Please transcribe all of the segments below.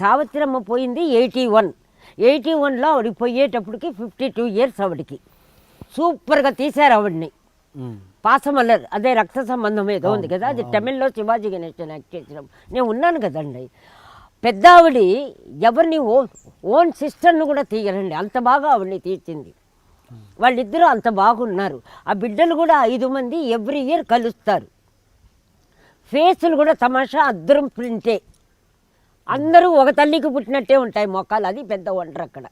సావిత్రమ్మ పోయింది 81లో ఆవిడికి పోయేటప్పటికి 52 ఇయర్స్ ఆవిడికి. సూపర్గా తీశారు ఆవిడ్ని. పాసమల్లర్ అదే రక్త సంబంధం ఏదో ఉంది కదా, అది తమిళ్లో శివాజీ గణేశన్ యాక్ట్ చేసినాం. నేను ఉన్నాను కదండి. పెద్ద ఆవిడ ఎవరిని ఓన్ సిస్టర్ను కూడా తీయరండి, అంత బాగా ఆవిడ్ని తీర్చింది. వాళ్ళిద్దరూ అంత బాగున్నారు. ఆ బిడ్డలు కూడా 5 మంది ఎవ్రీ ఇయర్ కలుస్తారు. ఫేసులు కూడా తమాషా అద్దరం ప్రింటే, అందరూ ఒక తల్లికి పుట్టినట్టే ఉంటాయి మొక్కలు. అది పెద్ద వండర్ అక్కడ.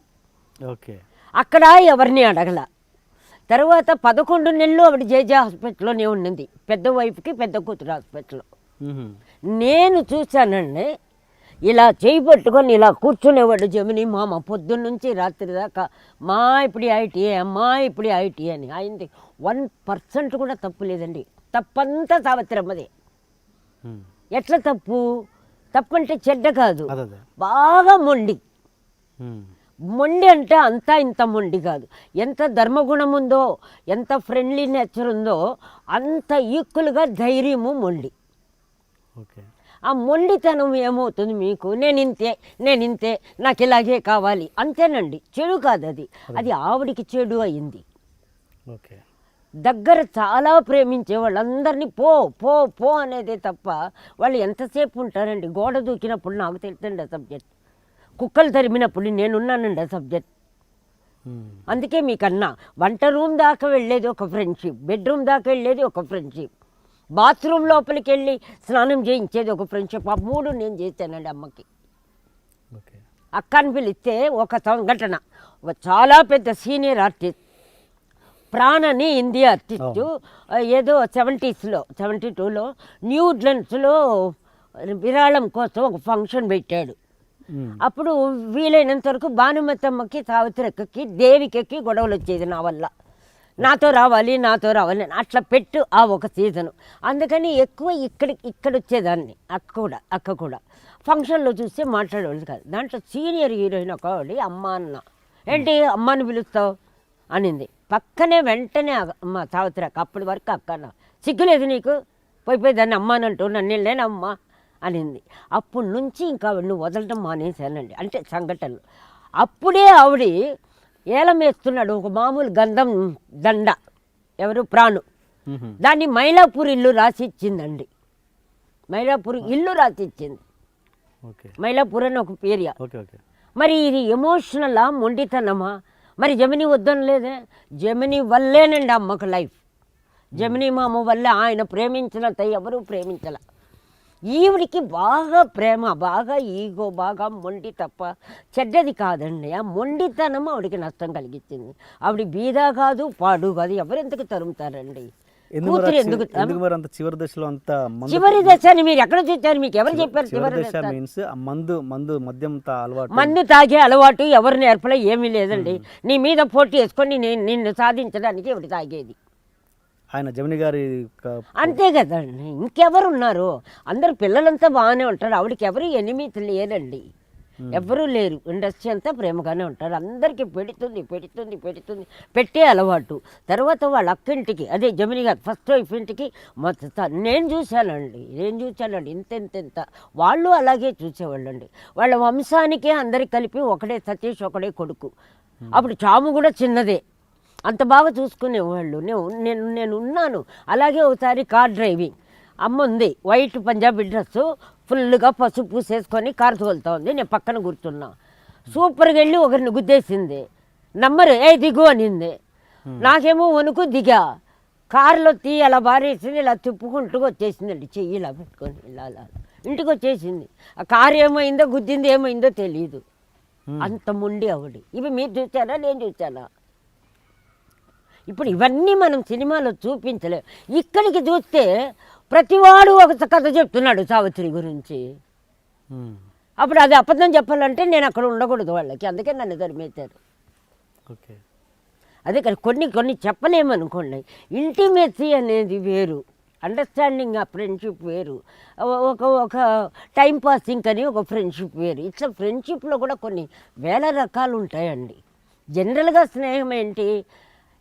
ఓకే, అక్కడ ఎవరిని అడగల. తర్వాత 11 నెలలు ఆవిడ జేజే హాస్పిటల్లోనే ఉన్నది, పెద్ద వైఫ్కి పెద్ద కూతురు హాస్పిటల్లో. నేను చూశానండి, ఇలా చేయి పట్టుకొని ఇలా కూర్చునేవాడు జమిని మామ పొద్దున్నుంచి రాత్రి దాకా. మా ఇప్పుడు ఐటీఏ, అమ్మా ఇప్పుడు ఐటీఏ అని. అయింది 1% కూడా తప్పు లేదండి. తప్పంతా సావిత్రమ్మదే. ఎట్లా తప్పు? తప్పు అంటే చెడ్డ కాదు, బాగా మొండి. మొండి అంటే అంతా ఇంత మొండి కాదు. ఎంత ధర్మగుణం ఉందో, ఎంత ఫ్రెండ్లీ నేచర్ ఉందో, అంత ఈక్వల్గా ధైర్యము మొండి. ఓకే, ఆ మొండితనం ఏమవుతుంది మీకు? నేనింతే నాకు ఇలాగే కావాలి అంతేనండి. చెడు కాదు అది, అది ఆవిడికి చెడు అయింది. ఓకే, దగ్గర చాలా ప్రేమించే వాళ్ళందరినీ పో పో పో అనేదే తప్ప వాళ్ళు ఎంతసేపు ఉంటారండి. గోడ దూకినప్పుడు నాకు తెలుసండి ఆ సబ్జెక్ట్, కుక్కలు తరిమినప్పుడు నేనున్నానండి ఆ సబ్జెక్ట్. అందుకే మీకన్నా వంట రూమ్ దాకా వెళ్ళేది ఒక ఫ్రెండ్షిప్, బెడ్రూమ్ దాకా వెళ్ళేది ఒక ఫ్రెండ్షిప్, బాత్రూమ్ లోపలికి వెళ్ళి స్నానం చేయించేది ఒక ఫ్రెండ్షిప్. ఆ 3 నేను చేశానండి అమ్మకి. అక్కని పిలిస్తే ఒక సంఘటన, ఒక చాలా పెద్ద సీనియర్ ఆర్టిస్ట్ ప్రాణని హిందీ ఆర్టిస్టు, ఏదో 72లో న్యూజిలాండ్స్లో విరాళం కోసం ఒక ఫంక్షన్ పెట్టాడు. అప్పుడు వీలైనంత వరకు భానుమతమ్మకి, సావిత్రక్కకి, దేవికకి గొడవలు వచ్చేది నా వల్ల. నాతో రావాలి అట్లా పెట్టు ఆ ఒక సీజను. అందుకని ఎక్కువ ఇక్కడ వచ్చేదాన్ని. అక్క కూడా ఫంక్షన్లో చూస్తే మాట్లాడేవాళ్ళు కాదు. దాంట్లో సీనియర్ హీరోయిన్ ఒక అమ్మ అన్న, ఏంటి అమ్మని పిలుస్తావు అనింది. పక్కనే వెంటనే అమ్మ సావిత్రక్క, అప్పటి వరకు అక్క, సిగ్గులేదు నీకు, పోయి దాన్ని అమ్మానంటూ నన్ను వెళ్ళానమ్మా అనింది. అప్పటి నుంచి ఇంకా ఆవిడని వదలడం మానేశానండి. అంటే సంఘటనలు. అప్పుడే ఆవిడ ఏలం వేస్తున్నాడు ఒక మామూలు గంధం దండ, ఎవరు ప్రాణు, దాన్ని మైలాపూర్ ఇల్లు రాసిచ్చిందండి. మైలాపూర్ ఇల్లు రాసిచ్చింది. మైలాపూర్ అని ఒక ఏరియా. మరి ఇది ఎమోషనలా మొండితనమా? మరి జమిని వద్దనలేదే. జమిని వల్లేనండి అమ్మకు లైఫ్. జమిని మామ వల్లే. ఆయన ప్రేమించినంత ఎవరూ ప్రేమించాల. ఈవిడికి బాగా ప్రేమ, బాగా ఈగో, బాగా మొండి తప్ప చెడ్డది కాదండి. ఆ మొండితనం ఆవిడికి నష్టం కలిగించింది. ఆవిడ బీద కాదు, పాడు కాదు, ఎవరెందుకు తరుముతారండి? కూతురు ఎందుకు చివరి దశ అని మీరు ఎక్కడ చూచారు? మీకు ఎవరు చెప్పారు చివరి దశ? మందు తాగే అలవాటు ఎవరు నేర్పలే, ఏమీ లేదండి. నీ మీద పోటీ వేసుకొని నిన్ను సాధించడానికి ఎవరు తాగేది? ఆయన జమిని గారి అంతే కదండి. ఇంకెవరున్నారు? అందరు పిల్లలంతా బాగానే ఉంటారు. ఆవిడకి ఎవరు ఎనిమిది లేరండి, ఎవరూ లేరు. ఇండస్ట్రీ అంతా ప్రేమగానే ఉంటారు. అందరికీ పెడుతుంది పెట్టే అలవాటు. తర్వాత వాళ్ళ అక్కింటికి, అదే జమిని గారు ఫస్ట్ వైఫ్ ఇంటికి మొత్తం నేను చూశానండి. ఇంత వాళ్ళు అలాగే చూసేవాళ్ళండి. వాళ్ళ వంశానికే అందరికి కలిపి ఒకడే సతీష్, ఒకడే కొడుకు. అప్పుడు చాము కూడా చిన్నదే. అంత బాగా చూసుకునేవాళ్ళు. నేను ఉన్నాను. అలాగే ఒకసారి కార్ డ్రైవింగ్, అమ్మ ఉంది, వైట్ పంజాబీ డ్రెస్సు, ఫుల్గా పసుపు పూసేసుకొని కారు తోలుతా ఉంది. నేను పక్కన కూర్చున్నా. సూపర్గా వెళ్ళి ఒకరిని గుద్దేసింది. నంబరు దిగు అనింది. నాకేమో వణుకు, దిగా. కారులో అలా బారేసింది, ఇలా తిప్పుకుంటూ వచ్చేసిందండి. చెయ్యి ఇలా పెట్టుకొని ఇలా ఇంటికి వచ్చేసింది. ఆ కారు ఏమైందో, గుద్దింది ఏమైందో తెలియదు. అంత మొండి ఆవిడ. ఇవి మీరు చూసారా, నేను చూసానా? ఇప్పుడు ఇవన్నీ మనం సినిమాలో చూపించలేము. ఇక్కడికి చూస్తే ప్రతివాడు ఒక కథ చెప్తున్నాడు సావిత్రి గురించి. అప్పుడు అది అబద్ధం చెప్పాలంటే నేను అక్కడ ఉండకూడదు వాళ్ళకి. అందుకే నన్ను తరిమేశారు. అదే కానీ కొన్ని చెప్పలేమనుకోండి. ఇంటిమేసీ అనేది వేరు, అండర్స్టాండింగ్, ఆ ఫ్రెండ్షిప్ వేరు, ఒక టైం పాసింగ్ అని ఒక ఫ్రెండ్షిప్ వేరు. ఇట్లా ఫ్రెండ్షిప్లో కూడా కొన్ని వేల రకాలు ఉంటాయండి. జనరల్గా స్నేహం ఏంటి?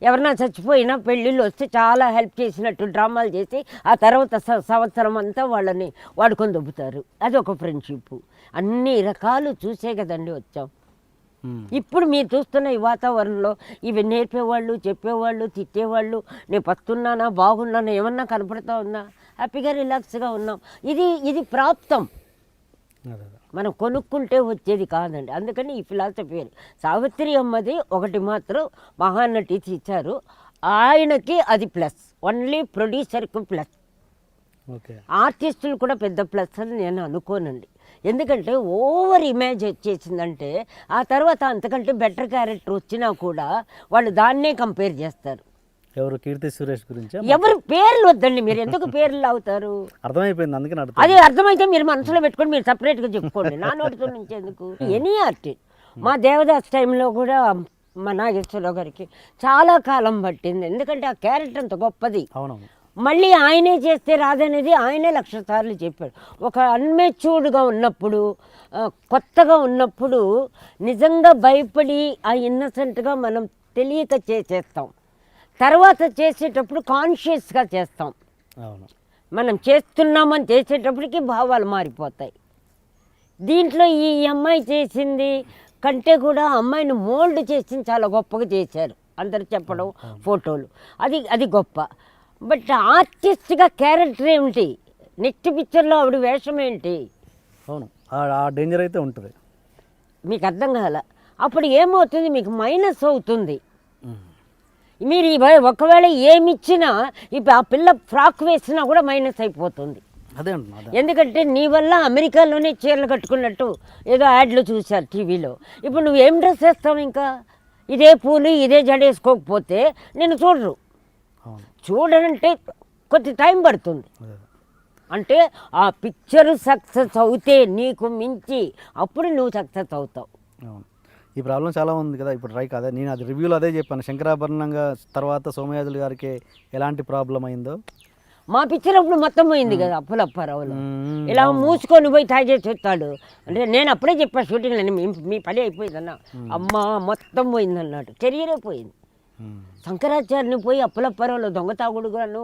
ఎవరన్నా చచ్చిపోయినా పెళ్ళిళ్ళు వస్తే చాలా హెల్ప్ చేసినట్టు డ్రామాలు చేసి ఆ తర్వాత సంవత్సరం అంతా వాళ్ళని వాడుకొని దొబ్బుతారు. అదొక ఫ్రెండ్షిప్. అన్ని రకాలు చూసే కదండి వచ్చాం. ఇప్పుడు మీరు చూస్తున్న ఈ వాతావరణంలో ఇవి నేర్పేవాళ్ళు, చెప్పేవాళ్ళు, తిట్టేవాళ్ళు, నేను పస్తున్నానా, బాగున్నానా, ఏమన్నా కనపడతా ఉన్నా, హ్యాపీగా రిలాక్స్గా ఉన్నాం. ఇది ప్రాప్తం, మనం కొనుక్కుంటే వచ్చేది కాదండి. అందుకని ఈ ఫిలాసఫీ సావిత్రి అమ్మది ఒకటి మాత్రం మహానటి ఇచ్చారు, ఆయనకి అది ప్లస్, ఓన్లీ ప్రొడ్యూసర్కి ప్లస్. ఆర్టిస్టులు కూడా పెద్ద ప్లస్ అని నేను అనుకోనండి. ఎందుకంటే ఓవర్ ఇమేజ్ వచ్చేసిందంటే ఆ తర్వాత అంతకంటే బెటర్ క్యారెక్టర్ వచ్చినా కూడా వాళ్ళు దాన్నే కంపేర్ చేస్తారు. ఎవరు? కీర్తి సురేష్ గురించి. ఎవరు పేర్లు వద్దండి, మీరు ఎందుకు పేర్లు అవుతారు? అర్థమైపోయింది, అందుకని అదే అర్థమైతే మీరు మనసులో పెట్టుకొని మీరు సపరేట్గా చెప్పుకోండి, నా నోటితో నుంచి ఎందుకు. ఎనీ ఆర్టిస్ట్, మా దేవదాస్ టైంలో కూడా మా నాగేశ్వరరావు గారికి చాలా కాలం పట్టింది, ఎందుకంటే ఆ క్యారెక్టర్ అంత గొప్పది. అవునవును. మళ్ళీ ఆయనే చేస్తే రాదనేది ఆయనే 1,00,000 సార్లు చెప్పాడు. ఒక అన్మెచ్యూర్డ్గా ఉన్నప్పుడు, కొత్తగా ఉన్నప్పుడు నిజంగా భయపడి ఆ ఇన్నసెంట్గా మనం తెలియక చేసేస్తాం. తర్వాత చేసేటప్పుడు కాన్షియస్గా చేస్తాం. అవును. మనం చేస్తున్నామని చేసేటప్పటికి భావాలు మారిపోతాయి. దీంట్లో ఈ అమ్మాయి చేసింది కంటే కూడా అమ్మాయిని మోల్డ్ చేసింది చాలా గొప్పగా చేశారు, అందరు చెప్పడం, ఫోటోలు, అది గొప్ప. బట్ ఆర్టిస్ట్గా క్యారెక్టర్ ఏమిటి, నెక్స్ట్ పిక్చర్లో ఆవిడ వేషం ఏంటి? అవును, ఆ డేంజర్ అయితే ఉంటుంది. మీకు అర్థం కాల. అప్పుడు ఏమవుతుంది, మీకు మైనస్ అవుతుంది. మీరు ఒకవేళ ఏమిచ్చినా ఇప్పుడు ఆ పిల్ల ఫ్రాక్ వేసినా కూడా మైనస్ అయిపోతుంది. అదే ఎందుకంటే నీ వల్ల అమెరికాలోనే చీరలు కట్టుకున్నట్టు ఏదో యాడ్లు చూశారు టీవీలో. ఇప్పుడు నువ్వేం డ్రెస్ వేస్తావు? ఇంకా ఇదే పూలు ఇదే జడేసుకోకపోతే నేను చూడరు. చూడనంటే కొద్ది టైం పడుతుంది. అంటే ఆ పిక్చర్ సక్సెస్ అవుతే నీకు మించి అప్పుడు నువ్వు సక్సెస్ అవుతావు. ఈ ప్రాబ్లం చాలా ఉంది కదా ఇప్పుడు. రైక్ అదే నేను అది రివ్యూలో అదే చెప్పాను, శంకరాభరణంగా తర్వాత సోమయాజులు గారికి ఎలాంటి ప్రాబ్లం అయిందో. మా పిక్చర్ అప్పుడు మొత్తం పోయింది కదా అప్పులప్పారావులో, ఇలా మూసుకొని పోయి తాగేసి వస్తాడు. అంటే నేను అప్పుడే చెప్పాను షూటింగ్లో, మీ పని అయిపోయిందన్న, అమ్మ మొత్తం పోయింది అన్నాడు, కెరియరే పోయింది. శంకరాచార్యని పోయి అప్పులప్పారావులో దొంగ తాగుడు గాను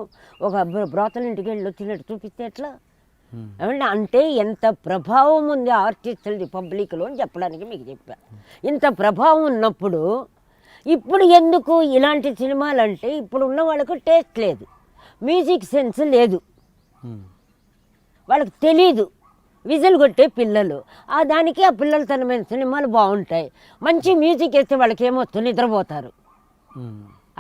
ఒక బ్రోతల ఇంటికి వెళ్ళి వచ్చినట్టు చూపిస్తే ఎట్లా? ఏమంటే అంటే ఎంత ప్రభావం ఉంది ఆర్టిస్టులది పబ్లిక్లో అని చెప్పడానికి మీకు చెప్పా. ఇంత ప్రభావం ఉన్నప్పుడు ఇప్పుడు ఎందుకు ఇలాంటి సినిమాలు అంటే ఇప్పుడు ఉన్న వాళ్ళకు టేస్ట్ లేదు, మ్యూజిక్ సెన్స్ లేదు, వాళ్ళకి తెలీదు. విజిల్ కొట్టే పిల్లలు, దానికి ఆ పిల్లలతనమైన సినిమాలు బాగుంటాయి. మంచి మ్యూజిక్ వేస్తే వాళ్ళకి ఏమొస్తుంది, నిద్రపోతారు.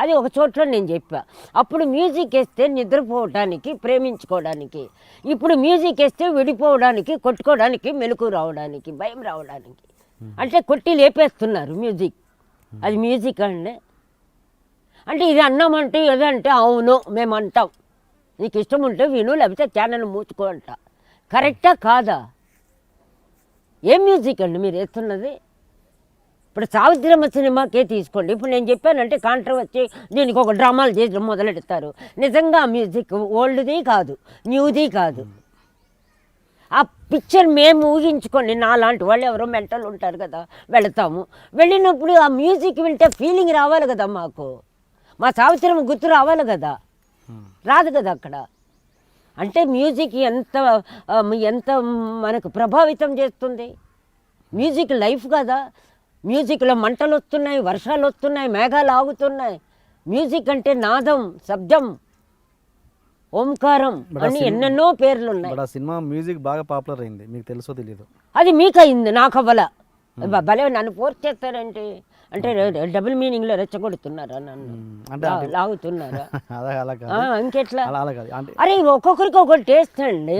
అది ఒక చోట్ల నేను చెప్పా. అప్పుడు మ్యూజిక్ వేస్తే నిద్రపోవడానికి, ప్రేమించుకోవడానికి. ఇప్పుడు మ్యూజిక్ వేస్తే విడిపోవడానికి, కొట్టుకోవడానికి, మెలకు రావడానికి, భయం రావడానికి. అంటే కొట్టి లేపేస్తున్నారు మ్యూజిక్. అది మ్యూజిక్ అండి. అంటే ఇది అన్నామంటే ఏదంటే అవును మేము అంటాం, నీకు ఇష్టం ఉంటే విను, లేకపోతే ఛానల్ మూసుకో అంట. కరెక్టా కాదా? ఏం మ్యూజిక్ అండి మీరు వేస్తున్నది? ఇప్పుడు సావిత్రమ్మ సినిమాకే తీసుకోండి. ఇప్పుడు నేను చెప్పానంటే కాంట్రవర్సీ, దీనికి ఒక డ్రామాలు చేయడం మొదలెడతారు. నిజంగా మ్యూజిక్ ఓల్డ్ది కాదు, న్యూది కాదు. ఆ పిక్చర్ మేము ఊహించుకోండి, నాలాంటి వాళ్ళు ఎవరో మెంటల్ ఉంటారు కదా, వెళతాము. వెళ్ళినప్పుడు ఆ మ్యూజిక్ వింటే ఫీలింగ్ రావాలి కదా మాకు, మా సావిత్రమ్మ గుర్తు రావాలి కదా, రాదు కదా అక్కడ. అంటే మ్యూజిక్ ఎంత మనకు ప్రభావితం చేస్తుంది. మ్యూజిక్ లైఫ్ కదా. మ్యూజిక్లో మంటలు వస్తున్నాయి, వర్షాలు వస్తున్నాయి, మేఘాలు ఆగుతున్నాయి. మ్యూజిక్ అంటే నాదం, శబ్దం, ఓంకారం అని ఎన్నెన్నో పేర్లు ఉన్నాయి. సినిమా మ్యూజిక్ బాగా పాపులర్ అయింది, మీకు తెలుసో తెలియదు. అది మీకు అయింది, నాకు అవ్వల. భలే నన్ను ఫోర్స్ చేస్తారంటే, అంటే డబుల్ మీనింగ్లో రెచ్చగొడుతున్నారా, నన్ను లాగుతున్నారా? ఇంకెట్లా? అరే ఒక్కొక్కరికి ఒక్కొక్క టేస్ట్ అండి.